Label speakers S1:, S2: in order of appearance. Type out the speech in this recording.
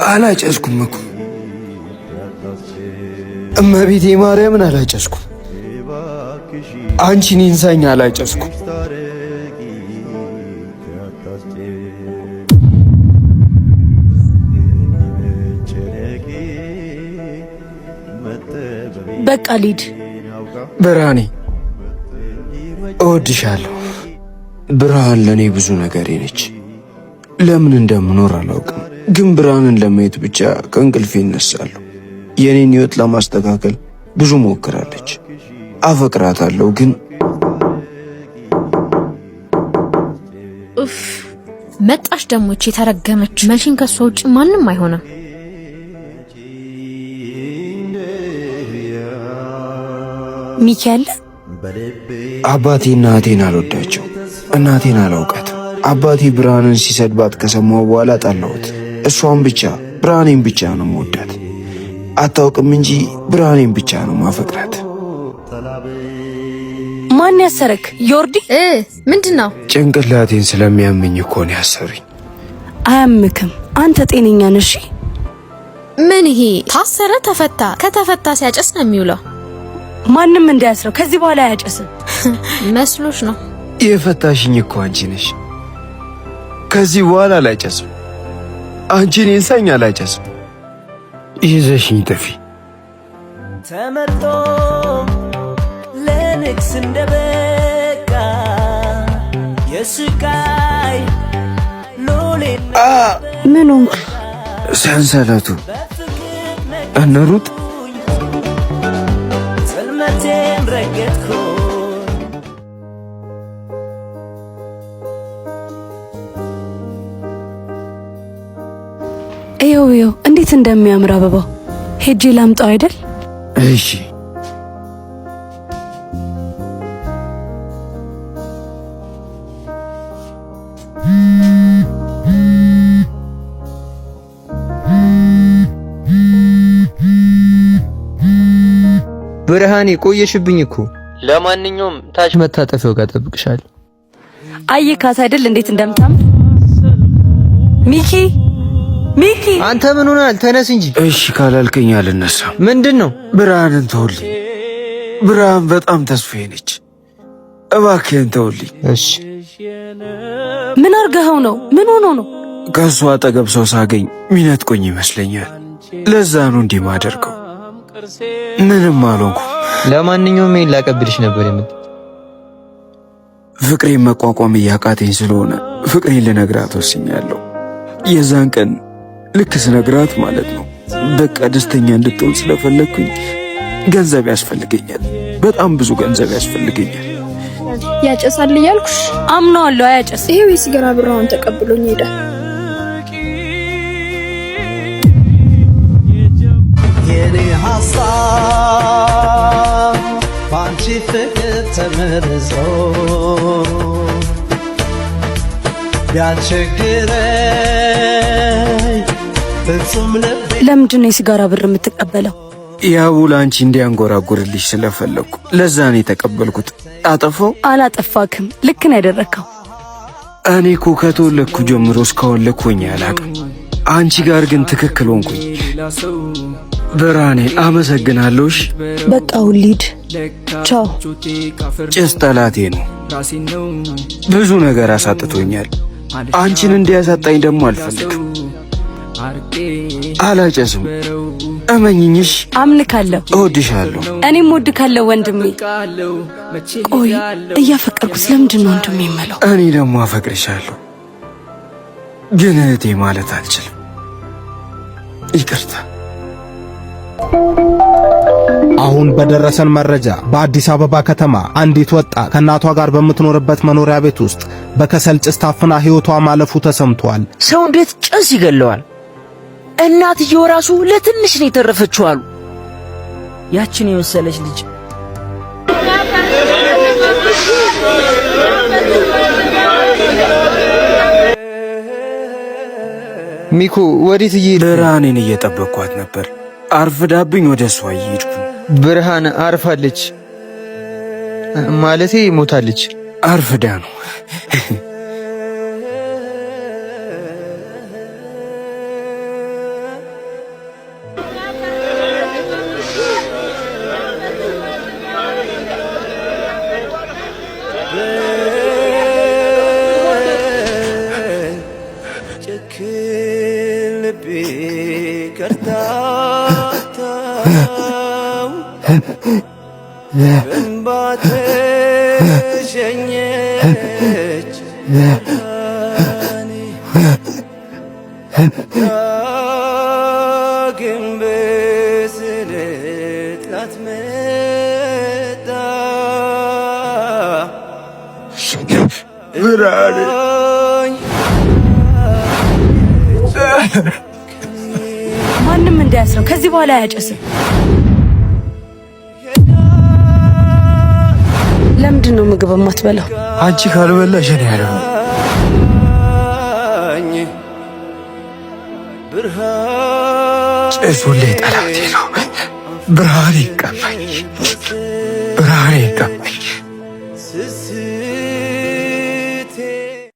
S1: አላጨስኩም እኮ እመቤቴ ማርያምን አላጨስኩም። አንቺን ኢንሳኝ አላጨስኩም።
S2: በቃ ሊድ
S1: ብርሃኔ እወድሻለሁ። ብርሃን ለኔ ብዙ ነገሬ ነች። ለምን እንደምኖር አላውቅም፣ ግን ብርሃንን ለማየት ብቻ ከእንቅልፌ እነሳለሁ። የኔን ህይወት ለማስተካከል ብዙ ሞክራለች። አፈቅራታለሁ ግን
S2: መጣሽ ደግሞ እቺ ተረገመች። መቼም ከሷ ውጭ ማንንም አይሆንም። ሚካኤል
S1: አባቴና እናቴን አልወዳቸው፣ እናቴን አላውቃት። አባቴ ብርሃንን ሲሰድባት ከሰማው በኋላ ጠላሁት። እሷን ብቻ ብርሃኔን ብቻ ነው የምወዳት። አታውቅም እንጂ ብርሃኔን ብቻ ነው ማፈቅራት።
S2: ማን ያሰረክ? ዮርዲ ምንድነው?
S1: ጭንቅላቴን ስለሚያመኝ እኮ ነው ያሰሩኝ።
S2: አያምክም፣ አንተ ጤነኛ ነሽ? ምን ይሄ ታሰረ ተፈታ፣ ከተፈታ ሲያጨስ ነው የሚውለው። ማንንም እንዳያስረው ከዚህ በኋላ አያጨስም። መስሎሽ ነው?
S1: የፈታሽኝ እኮ አንቺ ነሽ። ከዚህ በኋላ አላጨስም። አንቺን ኢንሳኝ አላጨስም። ይዘሽኝ ጥፊ። ተመርጦ ለንግስ እንደበቃ የስቃይ ሎሌ
S2: ምን ሆንክ?
S1: ሰንሰለቱ እንሩጥ። ጽልመቴን ረገጥኩ።
S2: ይኸው እንዴት እንደሚያምር አበባው። ሄጄ ላምጣው አይደል?
S1: እሺ።
S3: ብርሃኔ ቆየሽብኝ እኮ። ለማንኛውም ታች መታጠፊያው ጋር ጠብቅሻለሁ።
S2: አየካት አይደል እንዴት እንደምታምር። ሚኪ
S3: አንተ ምን ሆናል? ተነስ እንጂ።
S1: እሺ ካላልከኝ አልነሳም።
S3: ምንድነው?
S1: ብርሃንን ተውልኝ። ብርሃን በጣም ተስፋዬ ነች። እባክህን ተውልኝ።
S3: እሺ።
S2: ምን አርገኸው ነው? ምን ሆኖ ነው?
S1: ከሷ አጠገብ ሰው ሳገኝ ሚነጥቆኝ ይመስለኛል። ለዛ ነው እንዲህ ማደርገው። ምንም አልሆንኩ።
S3: ለማንኛውም ይሄን ላቀብልሽ ነበር የምት
S1: ፍቅሬን መቋቋም እያቃተኝ ስለሆነ ፍቅሬን ልነግራት ወስኛለሁ። የዛን ቀን ልክ ስነግራት ማለት ነው በቃ ደስተኛ እንድትሆን ስለፈለግኩኝ ገንዘብ ያስፈልገኛል፣ በጣም ብዙ ገንዘብ ያስፈልገኛል።
S2: ያጨሳል እያልኩሽ አምነዋለሁ። አያጨስ። ይሄው የሲጋራ ብራውን ተቀብሎኝ ሄደ።
S4: የኔ ሀሳብ ባንቺ ፍቅር ተመርዞ ቢያስቸግረኝ ፍጹም ልቤ።
S2: ለምንድን ነው የሲጋራ ብር የምትቀበለው?
S1: ያው ላንቺ እንዲያንጎራጉርልሽ ስለፈለኩ ለዛ ነው የተቀበልኩት። አጠፋው?
S2: አላጠፋክም፣ ልክ ነው ያደረከው።
S1: እኔ እኮ ከተወለድኩ ጀምሮ እስካሁን ልክ ሆኜ አላውቅም። አንቺ ጋር ግን ትክክል ሆንኩኝ። ብርሃኔ አመሰግናለሁሽ።
S2: በቃ ውሊድ ቻው።
S1: ጭስ ጠላቴ ነው፣ ብዙ ነገር አሳጥቶኛል። አንቺን እንዲያሳጣኝ ደግሞ አልፈልግም። አላጨስም፣ እመኝኝሽ።
S2: አምንካለሁ፣
S1: እወድሻለሁ።
S2: እኔም እወድካለሁ ወንድሜ። ቆይ እያፈቀርኩት ለምንድን ነው ወንድሜ የምለው?
S1: እኔ ደግሞ አፈቅርሻለሁ፣ ግን እህቴ ማለት አልችልም። ይቅርታ።
S5: አሁን በደረሰን መረጃ በአዲስ አበባ ከተማ አንዲት ወጣት ከእናቷ ጋር በምትኖርበት መኖሪያ ቤት ውስጥ በከሰል ጭስ ታፍና ሕይወቷ ማለፉ ተሰምቷል።
S6: ሰው እንዴት ጭስ ይገለዋል? እናትየው ራሱ ለትንሽ ነው የተረፈችው አሉ። ያችን የመሰለች ልጅ
S3: ሚኮ ወዴት እየሄድክ?
S1: ብርሃኔን እየጠበቅኳት ነበር። አርፍዳብኝ ወደ እሷ እየሄድኩ።
S3: ብርሃን አርፋለች ማለቴ ሞታለች።
S1: አርፍዳ ነው።
S4: ሸኘች ዳግም በስለት ላትመጣ
S1: ብርሃኔ
S2: ማንም እንዳያስረው ከዚህ በኋላ አያጨስም። ለምንድን ነው ምግብ የማትበላው?
S1: አንቺ ካልበላሽ እኔ ያለው ጭሱሌ ጠላቴ ነው። ብርሃኔ ቀማኝ፣ ብርሃኔ ቀማኝ።